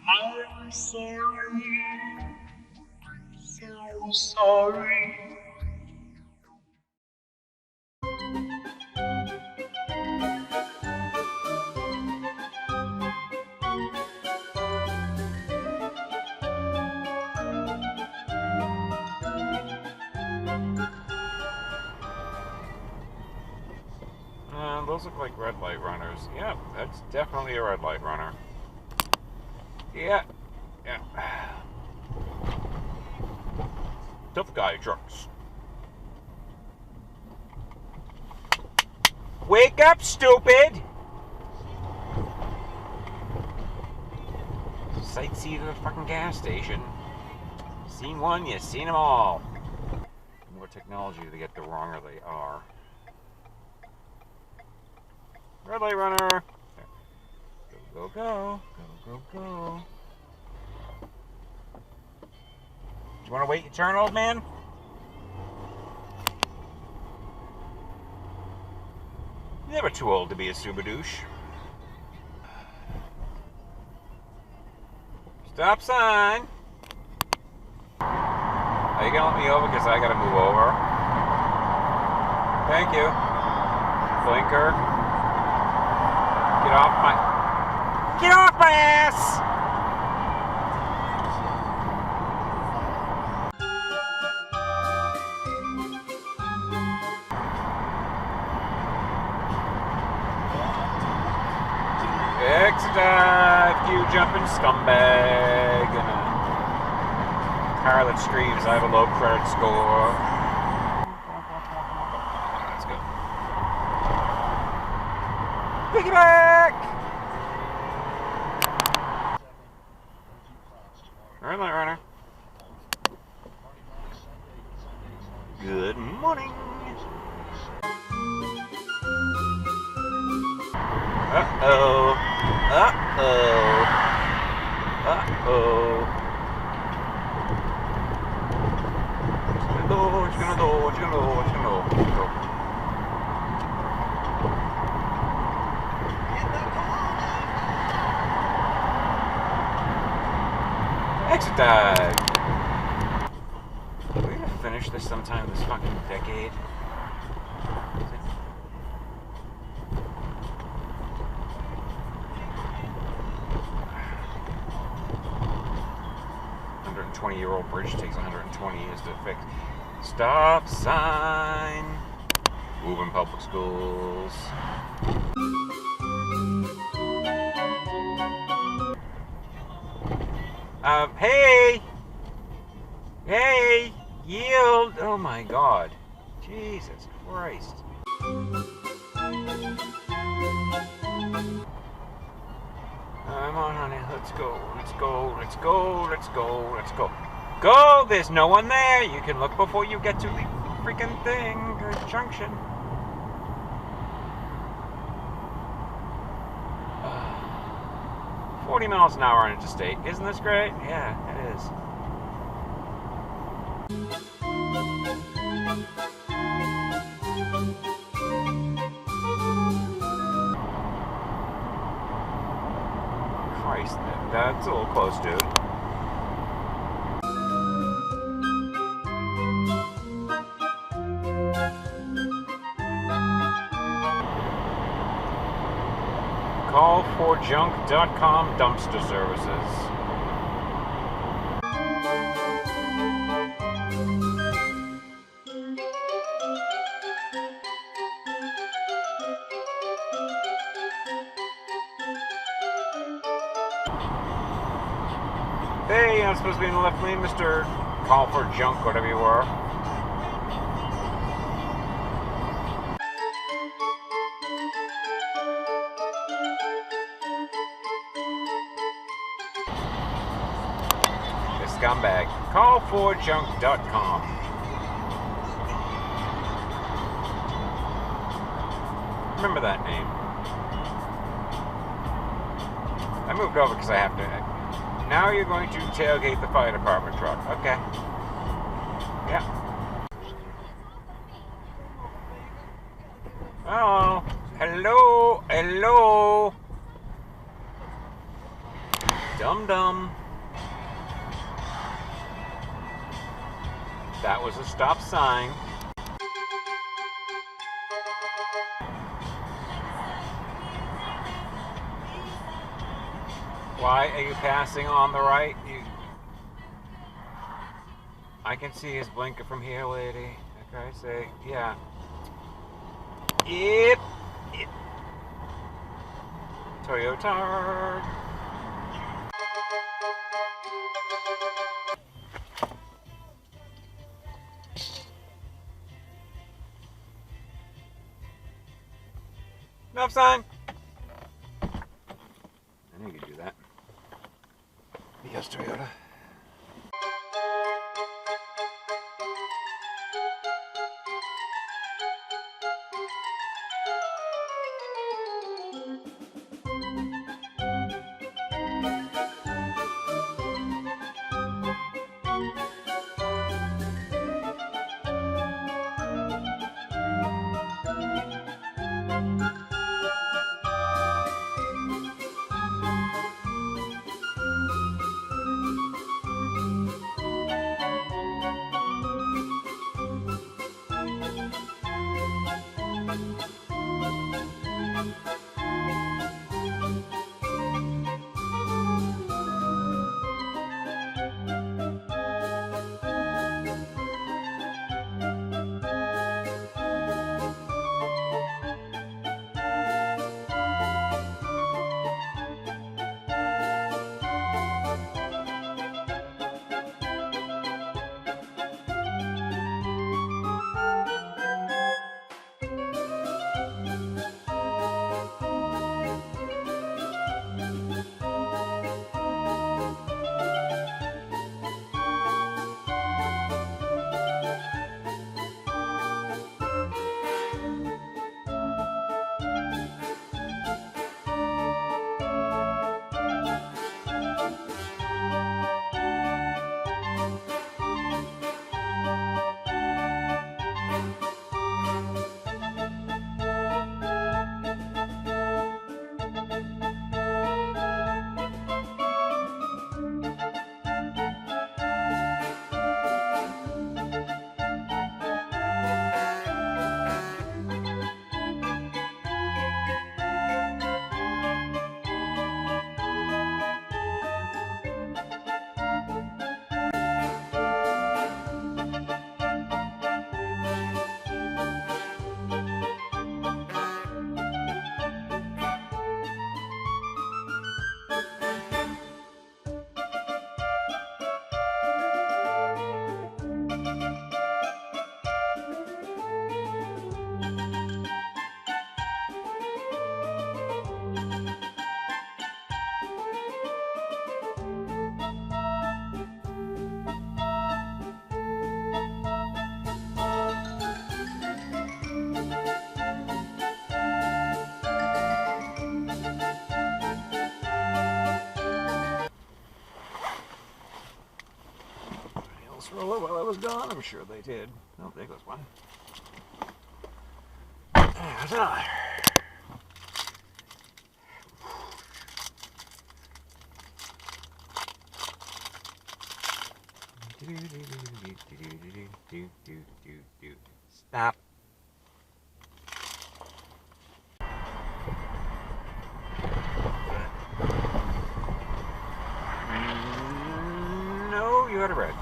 I'm sorry, so sorry. Those look like red light runners. Yeah, that's definitely a red light runner. Yeah. Tough guy trucks. Wake up, stupid! Sightsee to the fucking gas station. Seen one, you seen them all. More technology to get the wronger they are. Red light runner. Go, go, go. Go, go, go. Do you want to wait your turn, old man? You're never too old to be a super douche. Stop sign. Are you gonna let me over? Because I gotta move over. Thank you. Blinker. Get off my ass! Exit dive, you jumping scumbag. And a car that screams, I have a low credit score. Let's go. Piggyback! Red light runner. Good morning. Uh-oh. Uh-oh. Uh-oh. What you gonna do? What you gonna do? What you gonna do? What you gonna do? Exit dive. Are we gonna finish this sometime this fucking decade? $120-year-old bridge takes 120 years to fix. Stop sign. Moving public schools. Hey! Hey! Yield! Oh my god. Jesus Christ. I'm on, honey. Let's go. Let's go. Let's go. Let's go. Let's go. Go! There's no one there. You can look before you get to the freaking thing. The junction. 40 miles an hour on interstate. Isn't this great? Yeah, it is. Christ, that's a little close, dude. Call4junk.com dumpster services. Hey, I'm supposed to be in the left lane, Mr. Call for Junk, whatever you were. Scumbag. Call4junk.com. Remember that name. I moved over because I have to. Now you're going to tailgate the fire department truck. Okay. Yeah. Oh. Hello. Hello. Dum-dum. That was a stop sign. Why are you passing on the right? I can see his blinker from here, lady. Okay, say, yeah. Yep. Toyota. Enough sign. I knew you could do that. Yes, Toyota. Roll it while I was gone? I'm sure they did. Oh, there goes one. There's another. Stop. No, you had a red.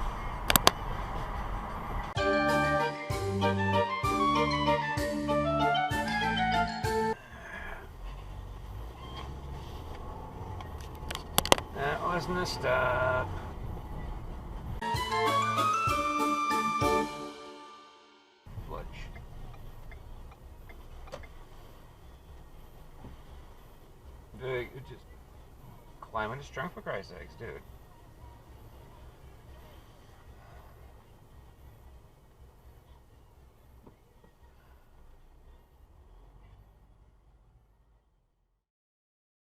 That wasn't a stop. Fudge. Dude, just climbing his trunk for Christ's sakes, dude.